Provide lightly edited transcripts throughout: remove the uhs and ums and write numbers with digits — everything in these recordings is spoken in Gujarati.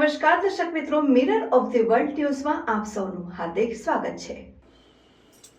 નમસ્કાર દર્શક મિત્રો, મિરર ઓફ ધ વર્લ્ડ ન્યૂઝમાં આપ સૌનું હાર્દિક સ્વાગત છે।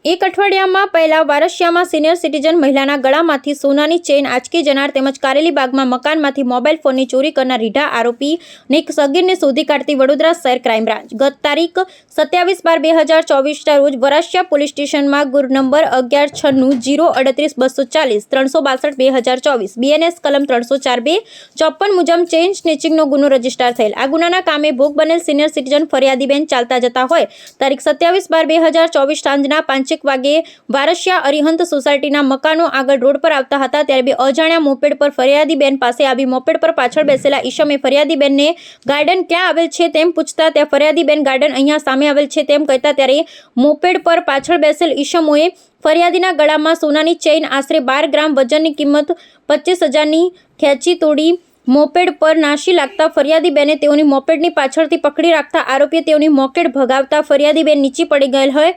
એક અઠવાડિયામાં પહેલા વારસિયામાં સિનિયર સિટીઝન મહિલાના ગળામાંથી સોનાની ચેઇન આંચકી જનાર તેમજ કારેલીબાગમાં મકાનમાંથી મોબાઈલ ફોનની ચોરી કરનાર રીઢા આરોપીને એક સગીરને શોધી કાઢતી વડોદરા શહેર ક્રાઇમ બ્રાન્ચ ગત તારીખ 27/12/2024ના રોજ વરાસિયા પોલીસ સ્ટેશનમાં ગુર નંબર 1196-038-240-362/2024 BNS કલમ 304(2) 54 મુજબ ચેઇન સ્નેચિંગનો ગુનો રજીસ્ટર થયેલ। આ ગુનાના કામે ભોગ બનેલ સિનિયર સિટીઝન ફરિયાદીબેન ચાલતા જતા હોય તારીખ 27/12/2024 સાંજના 5 વાગે વારસિયા અરિહંત સોસાયટીના મકાનો આગળ રોડ પર આવતા હતા ત્યારે બે અજાણ્યા મોપેડ પર ફરિયાદીબેન પાસે આવી મોપેડ પર પાછળ બેસેલા ઈશમે ફરિયાદીબેનને ગાર્ડન ક્યાં આવેલ છે તેમ પૂછતા ત્યાં ફરિયાદીબેન ગાર્ડન અહીંયા સામે આવેલ છે તેમ કહેતા ત્યારે મોપેડ પર પાછળ બેસેલ ઈશમોએ ફરિયાદીના ગળામાં સોનાની ચેઇન આશરે 12 ગ્રામ વજનની કિંમત 25,000ની ખેંચી તોડી મોપેડ પર નાશી લાગતા ફરિયાદીબેને તેઓની મોપેડની પાછળથી પકડી રાખતા આરોપીએ તેઓની મોપેડ ભગાવતા ફરિયાદીબેન નીચી પડી ગયેલ હોય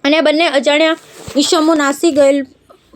અને બંને અજાણ્યા ઈસમો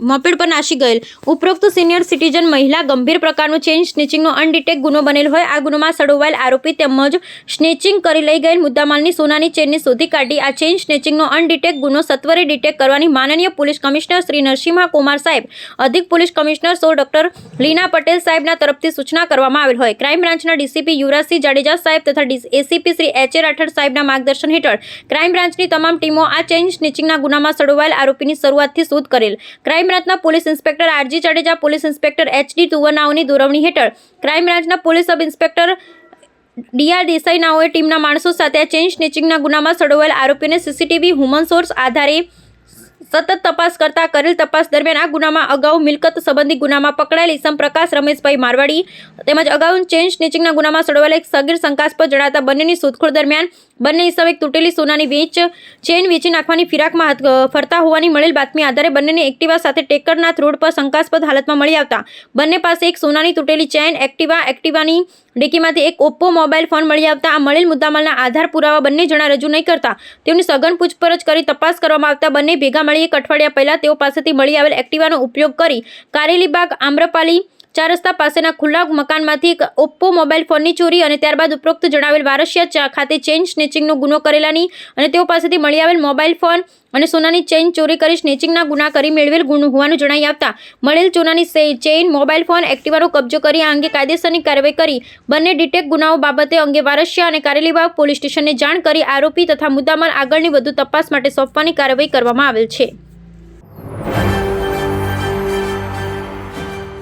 મોપેડ પર નાસી ગયેલ। ઉપરોક્ત સિનિયર સિટીઝન મહિલા ગંભીર પ્રકારનો ચેઇન સ્નેચિંગનો અનડિટેક ગુનો બનેલ હોય આ ગુનામાં સડોવાયેલ આરોપી તેમજ સ્નેચિંગ કરી લઈ ગયેલ મુદ્દામાલની સોનાની ચેઇનને શોધી કાઢી આ ચેઇન સ્નેચિંગનો અનડિટેક ગુનો સત્વરે ડિટેક કરવાની માનનીય પોલીસ કમિશનર શ્રી નરસિંહા કુમાર સાહેબ અધિક પોલીસ કમિશનર શ્રી ડોક્ટર લીના પટેલ સાહેબના તરફથી સૂચના કરવામાં આવેલ હોય। ક્રાઇમ બ્રાન્ચના ડીસીપી યુવરાજસિંહ જાડેજા સાહેબ તથા એસીપી શ્રી એચ એ રાઠોડ સાહેબના માર્ગદર્શન હેઠળ ક્રાઇમ બ્રાન્ચની તમામ ટીમો આ ચેઇન સ્નેચિંગના ગુનામાં સડોવાયેલ આરોપીની શરૂઆતથી શોધ કરેલ। ક્રાઇમ બ્રાન્ચના police inspector RG Jadeja, police inspector HD તુવરનાઓની દોરવણી હેઠળ ક્રાઇમ બ્રાન્ચના પોલીસ સબ ઇન્સ્પેક્ટર ડીઆર દેસાઈનાઓએ ટીમના માણસો સાથે આ ચેઇન સ્નેચિંગના ગુનામાં સડોવાયેલ આરોપીને સીસીટીવી હ્યુમન સોર્સ આધારે સતત તપાસ કરતા કરેલ તપાસ દરમિયાન આ ગુનામાં અગાઉ મિલકત સંબંધી ગુનામાં પકડાયેલ ઈસમ પ્રકાશ રમેશભાઈ મારવાડી તેમજ અગાઉ ચેઇન સ્નેચિંગના ગુનામાં સડવાયેલ એક સગીર શંકાસ્પદ જણાતા બંનેની શોધખોળ દરમિયાન બંને ઈસમ એક તૂટેલી સોનાની ચેઇન વેચી નાખવાની ફિરાકમાં ફરતા હોવાની મળેલ બાતમી આધારે બંનેને એક્ટિવા સાથે ટેકરનાથ રોડ પર શંકાસ્પદ હાલતમાં મળી આવતા બંને પાસે એક સોનાની તૂટેલી ચેઇન એક્ટિવાની ડિક્કીમાંથી એક ઓપ્પો મોબાઈલ ફોન મળી આવતા આ મળેલ મુદ્દામાલના આધાર પુરાવા બંને જણા રજૂ નહીં કરતા તેઓની સઘન પૂછપરછ કરી તપાસ કરવામાં આવતા બંને ભેગા મળી એક અઠવાડિયા પહેલા તેઓ પાસેથી મળી આવેલ એક્ટિવાનો ઉપયોગ કરી કારેલીબાગ આમ્રપાલી 4 રસ્તા પાસેના ખુલ્લા મકાનમાંથી એક ઓપ્પો મોબાઈલ ફોનની ચોરી અને ત્યારબાદ ઉપરોક્ત જણાવેલ વારસિયા ખાતે ચેઇન સ્નેચિંગનો ગુનો કરેલાની અને તેઓ પાસેથી મળી આવેલ મોબાઈલ ફોન અને સોનાની ચેઇન ચોરી કરી સ્નેચિંગના ગુના કરી મેળવેલ ગુનો હોવાનું જણાઈ આવતા મળેલ સોનાની ચેઇન મોબાઈલ ફોન એક્ટિવાનો કબજો કરી આ અંગે કાયદેસરની કાર્યવાહી કરી બંને ડિટેક ગુનાઓ બાબતે અંગે વારસિયા અને કારેલીબાગ પોલીસ સ્ટેશનને જાણ કરી આરોપી તથા મુદ્દામાલ આગળની વધુ તપાસ માટે સોંપવાની કાર્યવાહી કરવામાં આવેલ છે।